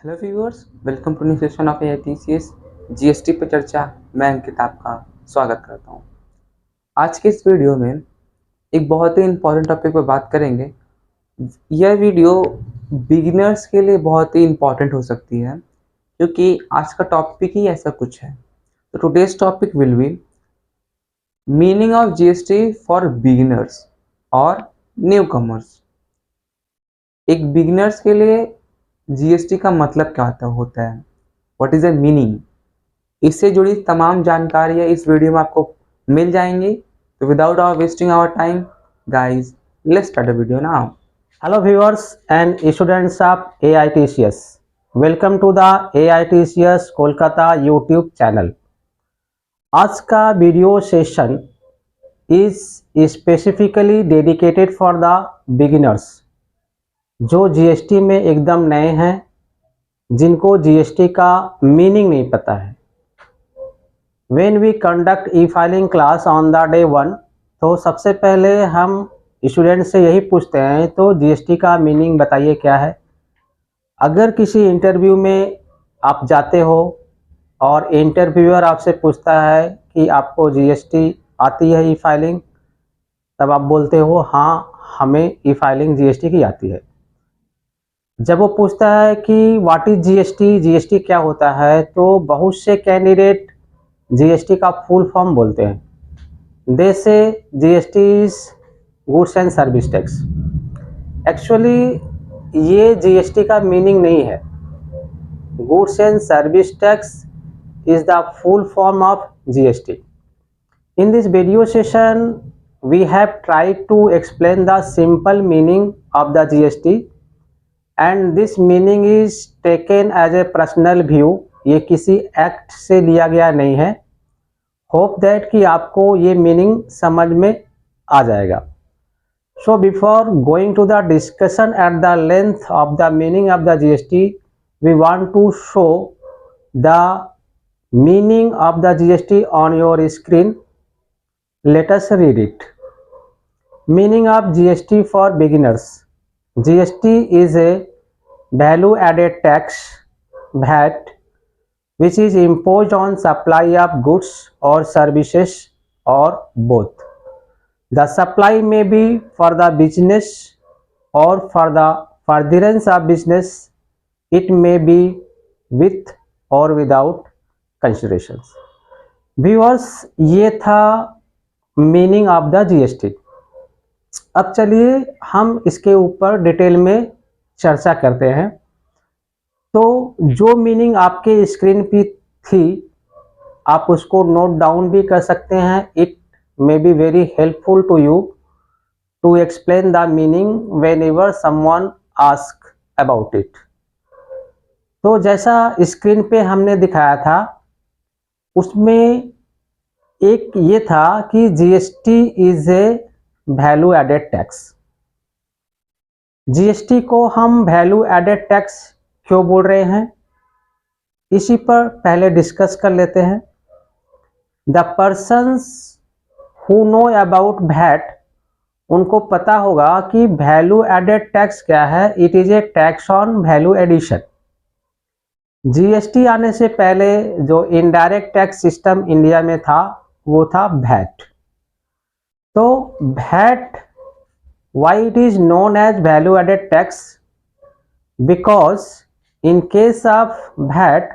Hello viewers, welcome to new session of AITCS GST पर चर्चा। मैं अंकित आपका स्वागत करता हूं। आज के इस वीडियो में एक बहुत ही इम्पोर्टेंट टॉपिक पर बात करेंगे। यह वीडियो बिगिनर्स के लिए बहुत ही इम्पोर्टेंट हो सकती है क्योंकि आज का टॉपिक ही ऐसा कुछ है। तो today's topic will be meaning of GST for beginners और न्यू कमर्स। एक बिगिनर्स के लिए जीएसटी का मतलब क्या होता है, व्हाट इज द मीनिंग। इससे जुड़ी तमाम जानकारियाँ इस वीडियो में आपको मिल जाएंगी। तो without our wasting our time guys, let's start the video now. Hello viewers and students of AITCS. Welcome to the AITCS Kolkata YouTube channel. आज का video session is specifically dedicated for the beginners जो GST में एकदम नए हैं, जिनको GST का meaning नहीं पता है। When we conduct e-filing class on the day 1, तो सबसे पहले हम स्टूडेंट से यही पूछते हैं तो जीएसटी का मीनिंग बताइए क्या है। अगर किसी इंटरव्यू में आप जाते हो और इंटरव्यूअर आपसे पूछता है कि आपको जीएसटी आती है ई फाइलिंग, तब आप बोलते हो हाँ, हमें ई फाइलिंग जीएसटी की आती है। जब वो पूछता है कि व्हाट इज जीएसटी, जीएसटी क्या होता है, तो बहुत से कैंडिडेट जीएसटी का फुल फॉर्म बोलते हैं। दे से GST is goods and service tax. Actually ये जीएसटी का मीनिंग नहीं है। Goods and service tax is the full form of GST. In this video session, we have tried to explain the simple meaning of the GST, and this meaning is taken as a personal view. ये किसी act से लिया गया नहीं है। Hope that कि आपको ये मीनिंग समझ में आ जाएगा। So before going to the discussion at the length of the meaning of the GST, we want to show the meaning of the GST on your screen. Let us read it. Meaning of GST for beginners. GST is a value added tax, VAT, which is imposed on supply of goods or services or both. The supply may be for the business or for the furtherance of business. It may be with or without considerations. Viewers, ये था meaning of the GST. अब चलिए हम इसके ऊपर detail में चर्चा करते हैं। तो जो मीनिंग आपके स्क्रीन पे थी, आप उसको नोट डाउन भी कर सकते हैं। It may be very helpful to you to explain the meaning whenever someone ask about it. तो जैसा स्क्रीन पे हमने दिखाया था, उसमें एक ये था कि GST is a value added tax. GST को हम वैल्यू एडेड टैक्स क्यों बोल रहे हैं, इसी पर पहले डिस्कस कर लेते हैं। The persons who know about VAT, उनको पता होगा कि वैल्यू एडेड टैक्स क्या है। It is a tax on value addition. GST आने से पहले जो इनडायरेक्ट टैक्स सिस्टम इंडिया में था, वो था वैट। तो VAT, why it is known as value added tax, because in case of VAT,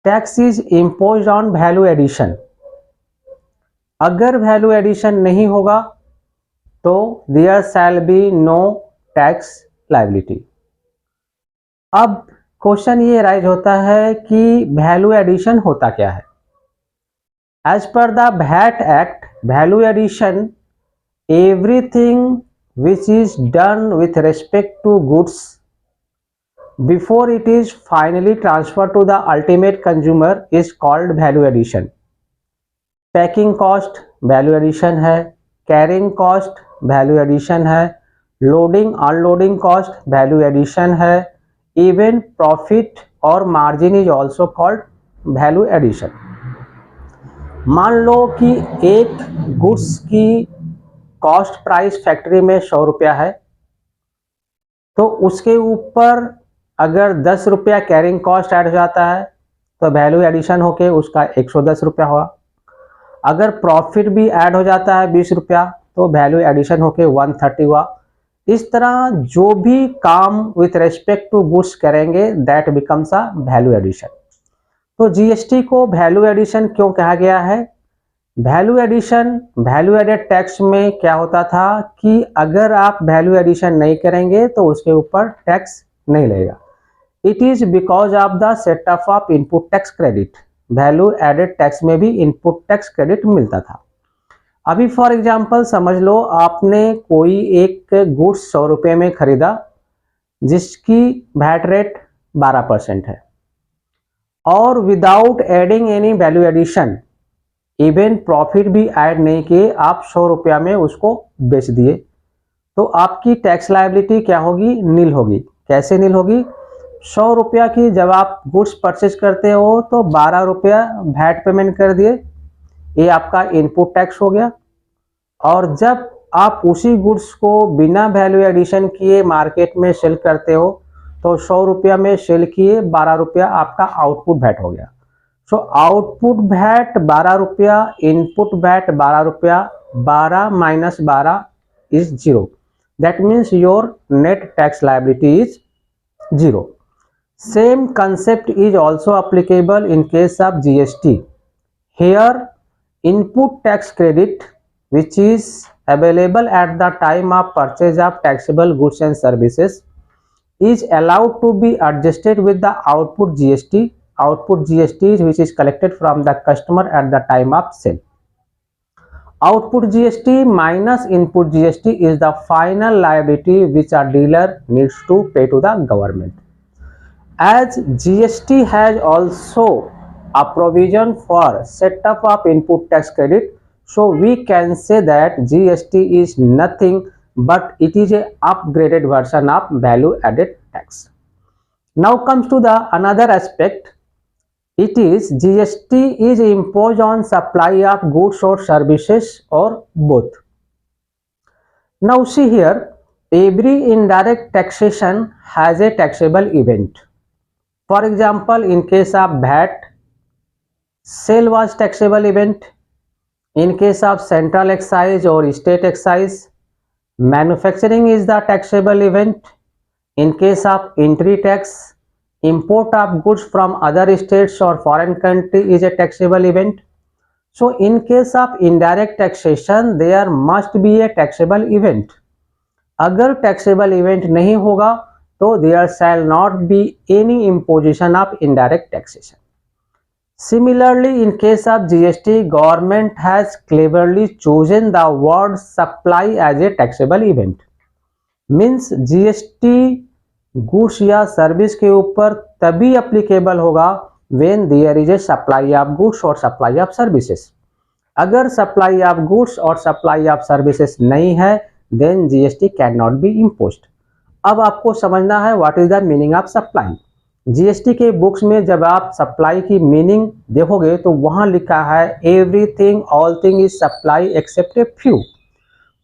tax is imposed on value addition. अगर वैल्यू एडिशन नहीं होगा तो there shall be no tax liability. अब क्वेश्चन ये राइज होता है कि वैल्यू एडिशन होता क्या है। As per the VAT act, value addition everything which is done with respect to goods before it is finally transfer to the ultimate consumer is called value addition. Packing cost value addition है, carrying cost value addition है, loading unloading cost value addition है, even profit और margin is also called value addition. मान लो कि एक goods की cost price factory में 100 रुपया है, तो उसके ऊपर अगर 10 रुपया कैरिंग कॉस्ट ऐड हो जाता है तो वैल्यू एडिशन होके उसका 110 रुपया हुआ। अगर प्रॉफिट भी ऐड हो जाता है 20 रुपया तो वैल्यू एडिशन होके 130 हुआ। इस तरह जो भी काम विथ रेस्पेक्ट टू गुड्स करेंगे that becomes a value addition. तो जीएसटी को वैल्यू एडिशन क्यों कहा गया है? Value addition value added tax में क्या होता था कि अगर आप वैल्यू एडिशन नहीं करेंगे तो उसके ऊपर टैक्स नहीं लगेगा। It is because of the setup of input tax credit. Value added tax में भी इनपुट टैक्स क्रेडिट मिलता था। अभी फॉर एग्जांपल समझ लो आपने कोई एक गुड्स 100 रुपये में खरीदा जिसकी वैट रेट 12% है और without adding any value addition, even profit भी ऐड नहीं किए, आप 100 रुपया में उसको बेच दिए, तो आपकी टैक्स लायबिलिटी क्या होगी? नील होगी। कैसे नील होगी? 100 रुपया की जब आप गुड्स परचेज करते हो तो 12 रुपया वैट पेमेंट कर दिए, ये आपका इनपुट टैक्स हो गया। और जब आप उसी गुड्स को बिना वैल्यू एडिशन किए मार्केट में सेल करते हो तो 100 रुपया में सेल किए, 12 रुपया आपका आउटपुट वैट हो गया। सो आउटपुट वैट 12 रुपया, इनपुट वैट 12 रुपया, 12 minus 12 is 0। That means your net tax liability is 0। Same concept is also applicable in case of GST. Here input tax credit which is available at the time of purchase of taxable goods and services is allowed to be adjusted with the output GST. Output GST which is collected from the customer at the time of sale. Output GST minus input GST is the final liability which a dealer needs to pay to the government. As GST has also a provision for setup of input tax credit, so we can say that GST is nothing but it is a upgraded version of value added tax. Now comes to the another aspect. It is GST is imposed on supply of goods or services or both. Now see here, every indirect taxation has a taxable event. For example, in case of VAT, sale was taxable event. In case of central excise or state excise, manufacturing is the taxable event. In case of entry tax, import of goods from other states or foreign country is a taxable event. So in case of indirect taxation, there must be a taxable event. अगर taxable event नहीं होगा तो there shall not be any imposition of indirect taxation. Similarly, in case of GST, government has cleverly chosen the word supply as a taxable event. Means GST goods या service के ऊपर तभी applicable होगा when there is a supply of goods or supply of services. अगर supply of goods और supply of services नहीं है then GST cannot be imposed. अब आपको समझना है what is the meaning of supply. GST के बुक्स में जब आप सप्लाई की मीनिंग देखोगे तो वहां लिखा है everything all thing is supply except a few.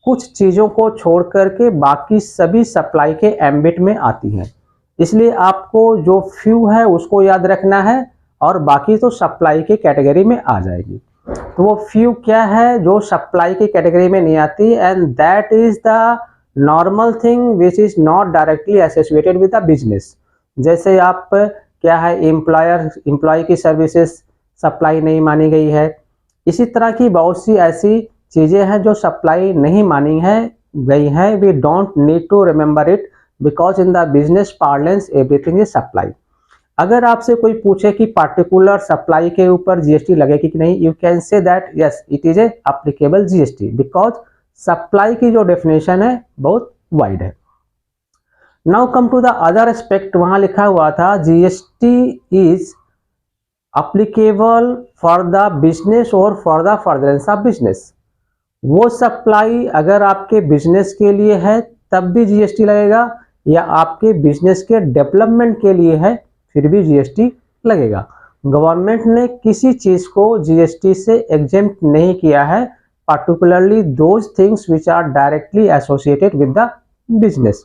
कुछ चीज़ों को छोड़ करके बाकी सभी सप्लाई के एम्बिट में आती हैं, इसलिए आपको जो फ्यू है उसको याद रखना है और बाकी तो सप्लाई के कैटेगरी में आ जाएगी। तो वो फ्यू क्या है जो सप्लाई की कैटेगरी में नहीं आती, and that is the normal thing which is not directly associated with the business. जैसे आप क्या है एम्प्लॉय की सर्विसेज सप्लाई नहीं मानी गई है, इसी तरह की बहुत सी ऐसी चीज़ें हैं जो सप्लाई नहीं मानी गई हैं। We don't need to remember it because in the business parlance everything is supply. अगर आपसे कोई पूछे कि पार्टिकुलर सप्लाई के ऊपर जीएसटी लगेगी कि नहीं, you can say that yes it is a applicable GST because supply की जो डेफिनेशन है बहुत वाइड है। Now come to the other aspect, वहां लिखा हुआ था GST is applicable for the business और for the furtherance of business. वो सप्लाई अगर आपके बिजनेस के लिए है तब भी जीएसटी लगेगा, या आपके बिजनेस के डेवलपमेंट के लिए है फिर भी जीएसटी लगेगा। गवर्नमेंट ने किसी चीज को जीएसटी से एग्जेम्प्ट नहीं किया है, particularly those things which are directly associated with the business।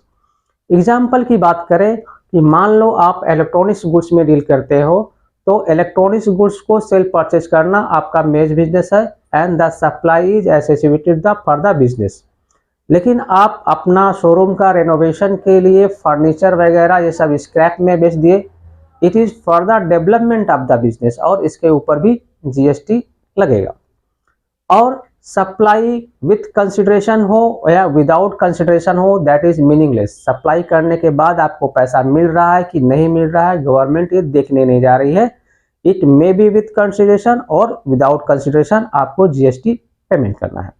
Example की बात करें कि मान लो आप इलेक्ट्रॉनिक्स गुड्स में डील करते हो, तो इलेक्ट्रॉनिक्स गुड्स को सेल परचेज करना आपका मेन बिजनेस है and the supply is associated the for the business. लेकिन आप अपना शोरूम का रेनोवेशन के लिए फर्नीचर वगैरह ये सब स्क्रैप में बेच दिए, it is for the development of the business और इसके ऊपर भी जीएसटी लगेगा। और सप्लाई विथ कंसिडरेशन हो या विदाउट कंसिडरेशन हो, दैट इज मीनिंगलेस। सप्लाई करने के बाद आपको पैसा मिल रहा है कि नहीं मिल रहा है, गवर्नमेंट ये देखने नहीं जा रही है। It may B with consideration और विदाउट कंसिडरेशन आपको जीएसटी पेमेंट करना है।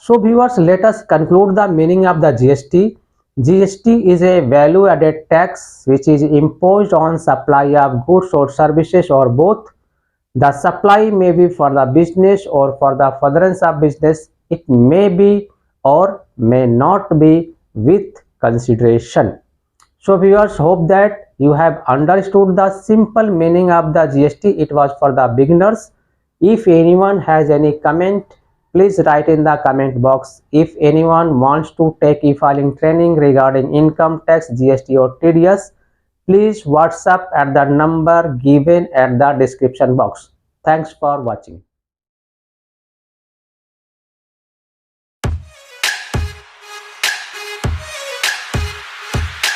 So viewers, let us conclude the meaning of the GST. GST is a value-added tax which is imposed on supply of goods or services or both. The supply may be for the business or for the furtherance of business. It may be or may not be with consideration. So viewers, hope that you have understood the simple meaning of the GST. It was for the beginners. If anyone has any comment, please write in the comment box. If anyone wants to take e-filing training regarding income tax, GST or TDS, please WhatsApp at the number given at the description box. Thanks for watching.